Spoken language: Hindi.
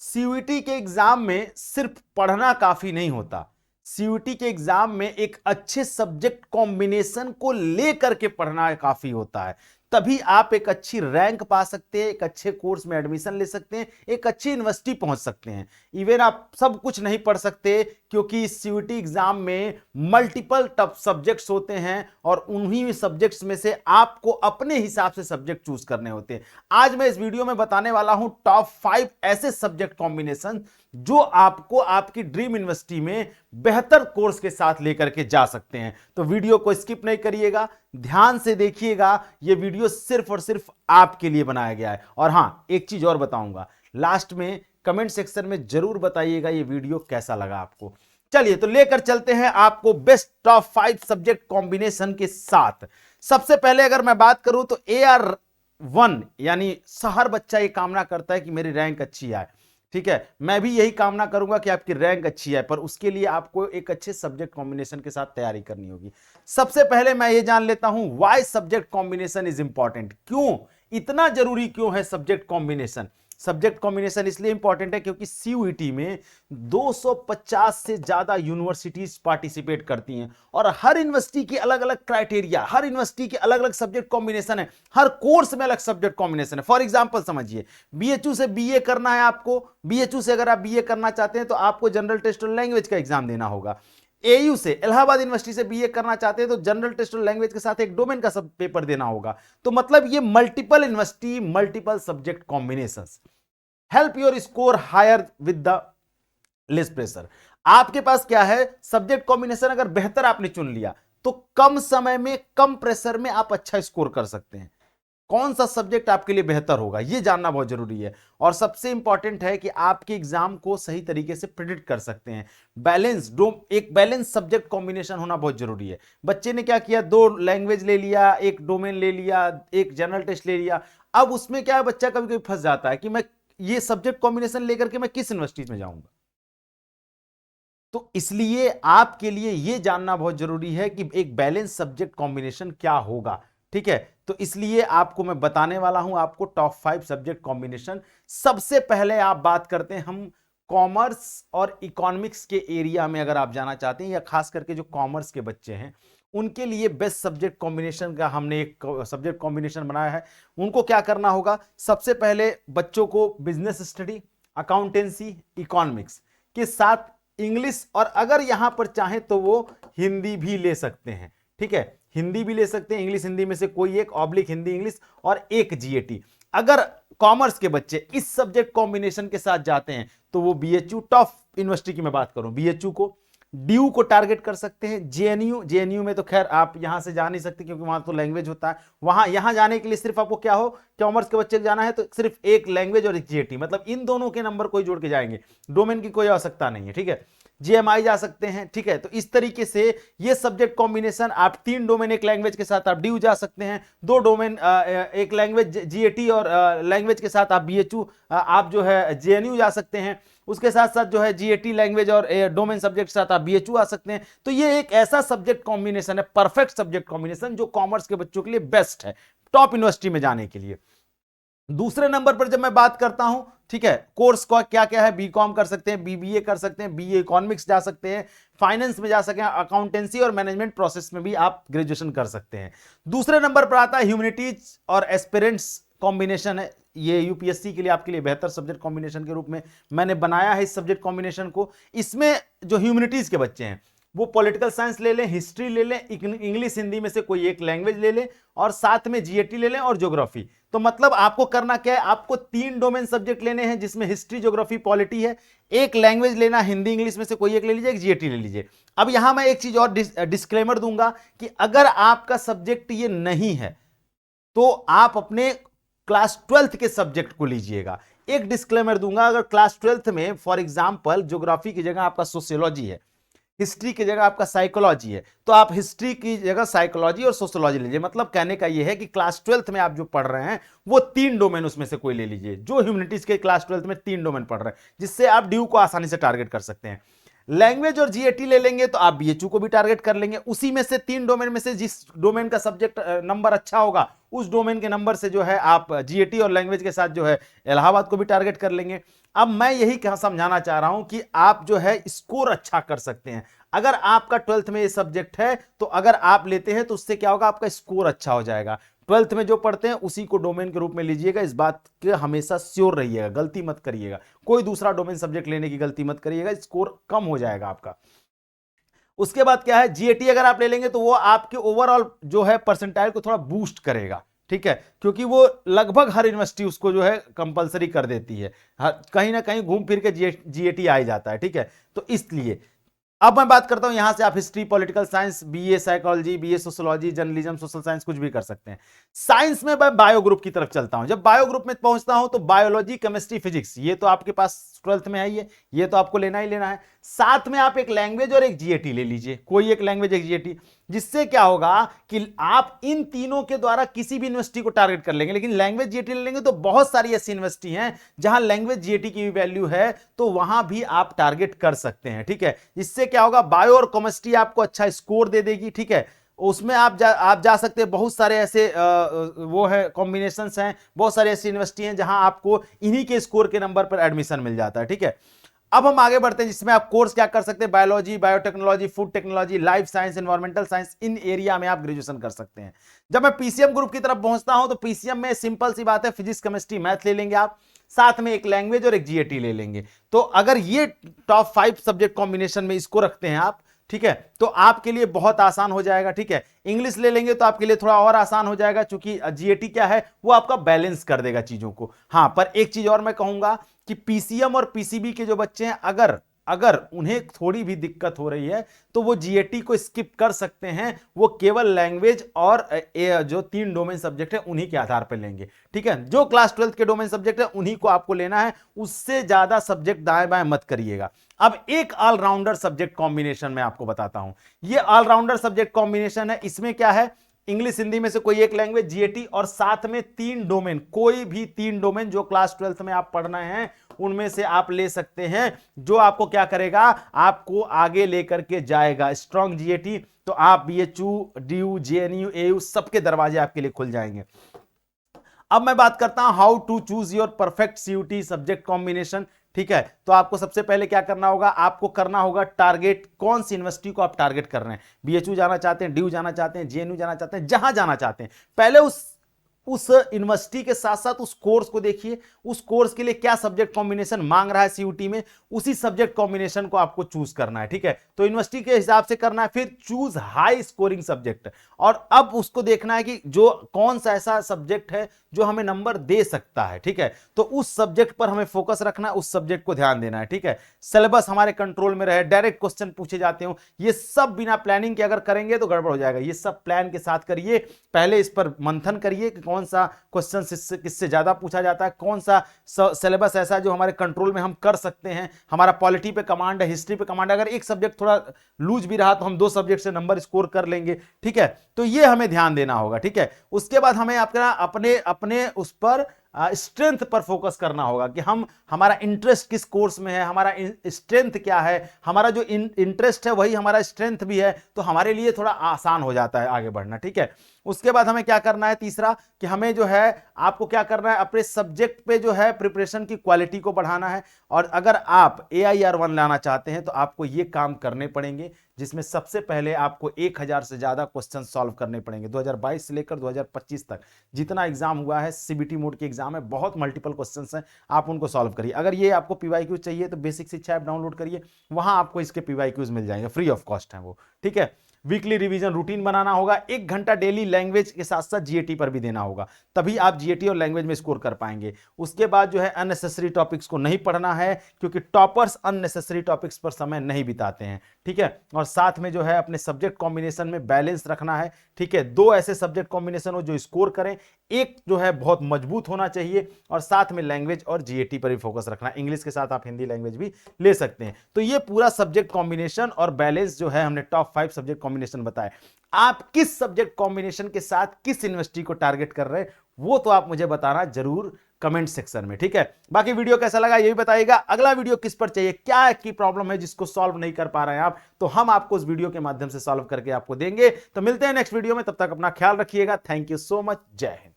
सीयूईटी के एग्जाम में सिर्फ पढ़ना काफी नहीं होता। सीयूईटी के एग्जाम में एक अच्छे सब्जेक्ट कॉम्बिनेशन को लेकर के पढ़ना काफी होता है। तभी आप एक अच्छी रैंक पा सकते हैं, एक अच्छे कोर्स में एडमिशन ले सकते हैं, एक अच्छी यूनिवर्सिटी पहुंच सकते हैं। इवन आप सब कुछ नहीं पढ़ सकते, क्योंकि सीयूईटी एग्जाम में मल्टीपल टफ सब्जेक्ट्स होते हैं और उन्हीं सब्जेक्ट्स में से आपको अपने हिसाब से सब्जेक्ट चूज करने होते हैं। आज मैं इस वीडियो में बताने वाला हूं टॉप 5 ऐसे सब्जेक्ट कॉम्बिनेशन जो आपको आपकी ड्रीम यूनिवर्सिटी में बेहतर कोर्स के साथ लेकर के जा सकते हैं। तो वीडियो को स्किप नहीं करिएगा, ध्यान से देखिएगा। यह वीडियो सिर्फ और सिर्फ आपके लिए बनाया गया है। और हां, एक चीज और बताऊंगा, लास्ट में कमेंट सेक्शन में जरूर बताइएगा ये वीडियो कैसा लगा आपको। चलिए तो लेकर चलते हैं आपको बेस्ट टॉप 5 सब्जेक्ट कॉम्बिनेशन के साथ। सबसे पहले अगर मैं बात करूं तो AR1 यानी हर बच्चा ये कामना करता है कि मेरी रैंक अच्छी आए। ठीक है, मैं भी यही कामना करूंगा कि आपकी रैंक अच्छी है, पर उसके लिए आपको एक अच्छे सब्जेक्ट कॉम्बिनेशन के साथ तैयारी करनी होगी। सबसे पहले मैं ये जान लेता हूं why subject combination is important. क्यों, इतना जरूरी क्यों है सब्जेक्ट कॉम्बिनेशन। सब्जेक्ट कॉम्बिनेशन इसलिए इंपॉर्टेंट है क्योंकि सीयूईटी में 250 से ज्यादा यूनिवर्सिटीज पार्टिसिपेट करती हैं और हर यूनिवर्सिटी की अलग अलग क्राइटेरिया, हर यूनिवर्सिटी के अलग अलग सब्जेक्ट कॉम्बिनेशन है, हर कोर्स में अलग सब्जेक्ट कॉम्बिनेशन है। फॉर एग्जांपल समझिए, बीएचयू से बीए करना है आपको, बीएचयू से अगर आप बीए करना चाहते हैं तो आपको जनरल टेस्ट और लैंग्वेज का एग्जाम देना होगा। एयू से, इलाहाबाद यूनिवर्सिटी से बीए करना चाहते हैं तो जनरल टेस्ट और लैंग्वेज के साथ एक डोमेन का सब पेपर देना होगा। तो मतलब ये multiple university, multiple subject combinations help your score higher with the less pressure. आपके पास क्या है, सब्जेक्ट कॉम्बिनेशन अगर बेहतर आपने चुन लिया तो कम समय में, कम प्रेशर में आप अच्छा स्कोर कर सकते हैं। कौन सा सब्जेक्ट आपके लिए बेहतर होगा यह जानना बहुत जरूरी है। और सबसे इंपॉर्टेंट है कि आपके एग्जाम को सही तरीके से प्रिडिक्ट कर सकते हैं। एक बैलेंस सब्जेक्ट कॉम्बिनेशन होना बहुत जरूरी है। बच्चे ने क्या किया, 2 लैंग्वेज ले लिया, एक डोमेन ले लिया, एक जनरल टेस्ट ले लिया। अब उसमें क्या है, बच्चा कभी कभी फंस जाता है कि मैं ये सब्जेक्ट कॉम्बिनेशन लेकर के मैं किस यूनिवर्सिटी में जाऊंगा। तो इसलिए आपके लिए यह जानना बहुत जरूरी है कि एक बैलेंस सब्जेक्ट कॉम्बिनेशन क्या होगा। ठीक है, तो इसलिए आपको मैं बताने वाला हूं आपको टॉप 5 सब्जेक्ट कॉम्बिनेशन। सबसे पहले आप बात करते हैं हम कॉमर्स और इकोनॉमिक्स के एरिया में। अगर आप जाना चाहते हैं या खास करके जो कॉमर्स के बच्चे हैं उनके लिए बेस्ट सब्जेक्ट कॉम्बिनेशन का हमने एक सब्जेक्ट कॉम्बिनेशन बनाया है। उनको क्या करना होगा, सबसे पहले बच्चों को बिजनेस स्टडी, अकाउंटेंसी, इकोनॉमिक्स के साथ इंग्लिश, और अगर यहां पर चाहें तो वो हिंदी भी ले सकते हैं। ठीक है, हिंदी भी ले सकते हैं, इंग्लिश हिंदी में से कोई एक, ऑब्लिक हिंदी इंग्लिश, और एक जीएटी। अगर कॉमर्स के बच्चे इस सब्जेक्ट कॉम्बिनेशन के साथ जाते हैं तो वो बीएचयू, टॉप यूनिवर्सिटी की मैं बात करूं, बीएचयू को, डीयू को टारगेट कर सकते हैं। जेएनयू में तो खैर आप यहां से जा नहीं सकते क्योंकि वहां तो लैंग्वेज होता है। यहां जाने के लिए सिर्फ आपको क्या हो, कॉमर्स के बच्चे को जाना है तो सिर्फ एक लैंग्वेज और एक जीएटी, मतलब इन दोनों के नंबर कोई जोड़ के जाएंगे, डोमेन की कोई आवश्यकता नहीं है। ठीक है, जीएमआई जा सकते हैं। ठीक है, तो इस तरीके से ये सब्जेक्ट कॉम्बिनेशन, आप 3 डोमेन एक लैंग्वेज के साथ आप डीयू जा सकते हैं, 2 डोमेन एक लैंग्वेज जीएटी और लैंग्वेज के साथ आप बीएचयू, आप जो है जेएनयू जा सकते हैं। उसके साथ साथ जो है जीएटी लैंग्वेज और डोमेन सब्जेक्ट के साथ आप बीएचयू आ सकते हैं। तो ये एक ऐसा सब्जेक्ट कॉम्बिनेशन है, परफेक्ट सब्जेक्ट कॉम्बिनेशन, जो कॉमर्स के बच्चों के लिए बेस्ट है टॉप यूनिवर्सिटी में जाने के लिए। दूसरे नंबर पर जब मैं बात करता हूं, ठीक है, कोर्स का क्या क्या है, बीकॉम कर सकते हैं, बीबीए कर सकते हैं, बीए इकोनॉमिक्स जा सकते हैं, फाइनेंस में जा सकते हैं, अकाउंटेंसी और मैनेजमेंट प्रोसेस में भी आप ग्रेजुएशन कर सकते हैं। दूसरे नंबर पर आता है ह्यूमैनिटीज और एस्पिरेंट्स कॉम्बिनेशन है। ये यूपीएससी के लिए आपके लिए बेहतर सब्जेक्ट कॉम्बिनेशन के रूप में मैंने बनाया है इस सब्जेक्ट कॉम्बिनेशन को। इसमें जो ह्यूमैनिटीज के बच्चे हैं वो पॉलिटिकल साइंस ले लें, हिस्ट्री ले लें, इंग्लिश हिंदी में से कोई एक लैंग्वेज ले लें, और साथ में जीएटी ले लें और ज्योग्राफी। तो मतलब आपको करना क्या है, आपको 3 डोमेन सब्जेक्ट लेने हैं जिसमें हिस्ट्री, ज्योग्राफी, पॉलिटी है। एक लैंग्वेज लेना, हिंदी इंग्लिश में से कोई एक ले लीजिए, एक जीएटी ले लीजिए। अब यहां मैं एक चीज और डिस्क्लेमर दूंगा कि अगर आपका सब्जेक्ट ये नहीं है तो आप अपने क्लास 12th के सब्जेक्ट को लीजिएगा। एक डिस्क्लेमर दूंगा, अगर क्लास 12th में फॉर एग्जांपल ज्योग्राफी की जगह आपका सोशियोलॉजी है, हिस्ट्री की जगह आपका साइकोलॉजी है, तो आप हिस्ट्री की जगह साइकोलॉजी और सोशियोलॉजी लीजिए। मतलब कहने का यह है कि क्लास 12th में आप जो पढ़ रहे हैं वो 3 डोमेन उसमें से कोई ले लीजिए, जो ह्यूमैनिटीज के क्लास 12th में 3 डोमेन पढ़ रहे हैं, जिससे आप ड्यू को आसानी से टारगेट कर सकते हैं। लैंग्वेज और जीएटी ले लेंगे तो आप बीएचयू को भी टारगेट कर लेंगे। उसी में से 3 डोमेन में से जिस डोमेन का सब्जेक्ट नंबर अच्छा होगा उस डोमेन के नंबर से जो है आप जीएटी और लैंग्वेज के साथ जो है इलाहाबाद को भी टारगेट कर लेंगे। अब मैं यही समझाना चाह रहा हूं कि आप जो है स्कोर अच्छा कर सकते हैं। अगर आपका 12th में ये सब्जेक्ट है तो अगर आप लेते हैं तो उससे क्या होगा, आपका स्कोर अच्छा हो जाएगा। 12th में जो पढ़ते हैं उसी को डोमेन के रूप में लीजिएगा, इस बात के हमेशा श्योर रहिएगा, गलती मत करिएगा, कोई दूसरा डोमेन सब्जेक्ट लेने की गलती मत करिएगा, स्कोर कम हो जाएगा आपका। उसके बाद क्या है, जीएटी अगर आप ले लेंगे तो वो आपके ओवरऑल जो है परसेंटाइल को थोड़ा बूस्ट करेगा, ठीक है, क्योंकि वो लगभग हर यूनिवर्सिटी उसको जो है कंपलसरी कर देती है, कहीं ना कहीं घूम फिर के जीएटी आ जाता है, ठीक है। तो इसलिए अब मैं बात करता हूं, यहां से आप history, political science, BA psychology, BA sociology, journalism, social science कुछ भी कर सकते हैं। साइंस में मैं बायो ग्रुप की तरफ चलता हूं। जब बायो ग्रुप में पहुंचता हूं तो बायोलॉजी, केमिस्ट्री, फिजिक्स, ये तो आपके पास 12th में है, ये तो आपको लेना ही लेना है। साथ में आप एक लैंग्वेज और एक जीएटी ले लीजिए, कोई एक लैंग्वेज एक जीएटी, जिससे क्या होगा कि आप इन तीनों के द्वारा किसी भी यूनिवर्सिटी को टारगेट कर लेंगे। लेकिन लैंग्वेज जीएटी ले लेंगे तो बहुत सारी ऐसी यूनिवर्सिटी हैं जहां लैंग्वेज जीएटी की भी वैल्यू है, तो वहां भी आप टारगेट कर सकते हैं, ठीक है। इससे क्या होगा, बायो और केमिस्ट्री आपको अच्छा स्कोर दे देगी, ठीक है। उसमें आप जा सकते हैं, बहुत सारे ऐसे वो है कॉम्बिनेशंस हैं, बहुत सारी ऐसी यूनिवर्सिटी हैं जहां आपको इन्हीं के स्कोर के नंबर पर एडमिशन मिल जाता है, ठीक है। अब हम आगे बढ़ते हैं, जिसमें आप कोर्स क्या कर सकते हैं, biology, biotechnology, food technology, life science, environmental science, इन एरिया में आप ग्रेजुएशन कर सकते हैं। जब मैं पीसीएम ग्रुप की तरफ पहुंचता हूं तो पीसीएम में सिंपल सी बात है, फिजिक्स, केमिस्ट्री, मैथ ले लेंगे आप, साथ में एक लैंग्वेज और एक जीएटी ले लेंगे। तो अगर ये टॉप 5 सब्जेक्ट कॉम्बिनेशन में इसको रखते हैं आप, ठीक है, तो आपके लिए बहुत आसान हो जाएगा, ठीक है। इंग्लिश ले लेंगे तो आपके लिए थोड़ा और आसान हो जाएगा, क्योंकि जीएटी क्या है, वो आपका बैलेंस कर देगा चीजों को। हां, पर एक चीज और मैं कहूंगा कि पीसीएम और पीसीबी के जो बच्चे हैं, अगर उन्हें थोड़ी भी दिक्कत हो रही है तो वो जीएटी को स्किप कर सकते हैं, वो केवल लैंग्वेज और जो 3 डोमेन सब्जेक्ट है उन्हीं के आधार पर लेंगे, ठीक है। जो क्लास 12th के डोमेन सब्जेक्ट है उन्हीं को आपको लेना है, उससे ज्यादा सब्जेक्ट दाएं बाएं मत करिएगा। अब एक ऑलराउंडर सब्जेक्ट कॉम्बिनेशन में आपको बताता हूं, ये ऑलराउंडर सब्जेक्ट कॉम्बिनेशन है। इसमें क्या है, इंग्लिश हिंदी में से कोई एक लैंग्वेज, जीएटी, और साथ में 3 डोमेन, कोई भी 3 डोमेन जो क्लास 12th में आप पढ़ना है उनमें से आप ले सकते हैं, जो आपको क्या करेगा, आपको आगे लेकर के जाएगा। स्ट्रॉन्ग जीएटी तो आप बीएचयू, डीयू, जेएनयू, एयू सबके दरवाजे आपके लिए खुल जाएंगे। अब मैं बात करता हूं how to choose your perfect CUET subject combination, ठीक है। तो आपको सबसे पहले क्या करना होगा, आपको करना होगा टारगेट, कौन सी यूनिवर्सिटी को आप टारगेट कर रहे हैं, बीएचयू जाना चाहते हैं, डीयू जाना चाहते हैं, जेएनयू जाना चाहते हैं, जहां जाना चाहते हैं, पहले उस यूनिवर्सिटी के साथ साथ उस कोर्स को देखिए, उस कोर्स के लिए क्या सब्जेक्ट कॉम्बिनेशन मांग रहा है सीयूटी में, उसी सब्जेक्ट कॉम्बिनेशन को आपको चूज करना है, ठीक है। तो यूनिवर्सिटी के हिसाब से करना है, फिर चूज हाई स्कोरिंग सब्जेक्ट, और अब उसको देखना है कि जो कौन सा ऐसा सब्जेक्ट है जो हमें नंबर दे सकता है, ठीक है। तो उस सब्जेक्ट पर हमें फोकस रखना है, उस सब्जेक्ट को ध्यान देना है, ठीक है। सिलेबस हमारे कंट्रोल में रहे, डायरेक्ट क्वेश्चन पूछे जाते हो, ये सब बिना प्लानिंग के अगर करेंगे तो गड़बड़ हो जाएगा। ये सब प्लान के साथ करिए, पहले इस पर मंथन करिए कि कौन सा क्वेश्चन किससे ज्यादा पूछा जाता है, कौन सा सिलेबस ऐसा जो हमारे कंट्रोल में हम कर सकते हैं, हमारा पॉलिटी पे कमांड है, हिस्ट्री पे कमांड है, अगर एक सब्जेक्ट थोड़ा लूज भी रहा तो हम 2 सब्जेक्ट से नंबर स्कोर कर लेंगे, ठीक है। तो ये हमें ध्यान देना होगा, ठीक है। उसके बाद हमें अपने उस पर स्ट्रेंथ पर फोकस करना होगा कि हमारा इंटरेस्ट किस कोर्स में है, हमारा स्ट्रेंथ क्या है, हमारा जो इंटरेस्ट है वही हमारा स्ट्रेंथ भी है, तो हमारे लिए थोड़ा आसान हो जाता है आगे बढ़ना, ठीक है। उसके बाद हमें क्या करना है, तीसरा कि हमें जो है, आपको क्या करना है, अपने सब्जेक्ट पे जो है प्रिपरेशन की क्वालिटी को बढ़ाना है। और अगर आप AIR1 लाना चाहते हैं तो आपको ये काम करने पड़ेंगे, जिसमें सबसे पहले आपको 1000 से ज्यादा क्वेश्चन सॉल्व करने पड़ेंगे। 2022 से लेकर 2025 तक जितना एग्जाम हुआ है, सीबीटी मोड के एग्जाम है, बहुत मल्टीपल क्वेश्चंस हैं, आप उनको सॉल्व करिए। अगर ये आपको पीवाईक्यूज चाहिए तो बेसिक शिक्षा ऐप डाउनलोड करिए, वहां आपको इसके पीवाईक्यूज मिल जाएंगे, फ्री ऑफ कॉस्ट है वो, ठीक है। वीकली रिवीजन रूटीन बनाना होगा, 1 घंटा डेली लैंग्वेज के साथ साथ जीएटी पर भी देना होगा, तभी आप जीएटी और लैंग्वेज में स्कोर कर पाएंगे। उसके बाद जो है अननेसेसरी टॉपिक्स को नहीं पढ़ना है, क्योंकि टॉपर्स अननेसेसरी टॉपिक्स पर समय नहीं बिताते हैं, ठीक है। और साथ में जो है अपने सब्जेक्ट कॉम्बिनेशन में बैलेंस रखना है, ठीक है। 2 ऐसे सब्जेक्ट कॉम्बिनेशन हो जो स्कोर करें, एक जो है बहुत मजबूत होना चाहिए, और साथ में लैंग्वेज और जीएटी पर भी फोकस रखना। इंग्लिश के साथ आप हिंदी लैंग्वेज भी ले सकते हैं। तो ये पूरा सब्जेक्ट कॉम्बिनेशन और बैलेंस जो है हमने टॉप 5 सब्जेक्ट कॉम्बिनेशन बताए। आप किस सब्जेक्ट कॉम्बिनेशन के साथ किस यूनिवर्सिटी को टारगेट कर रहे हैं वो तो आप मुझे बताना जरूर कमेंट सेक्शन में, ठीक है। बाकी वीडियो कैसा लगा ये भी बताइएगा, अगला वीडियो किस पर चाहिए, क्या की प्रॉब्लम है जिसको सॉल्व नहीं कर पा रहे हैं आप, तो हम आपको उस वीडियो के माध्यम से सॉल्व करके आपको देंगे। तो मिलते हैं नेक्स्ट वीडियो में, तब तक अपना ख्याल रखिएगा। थैंक यू सो मच, जय हिंद।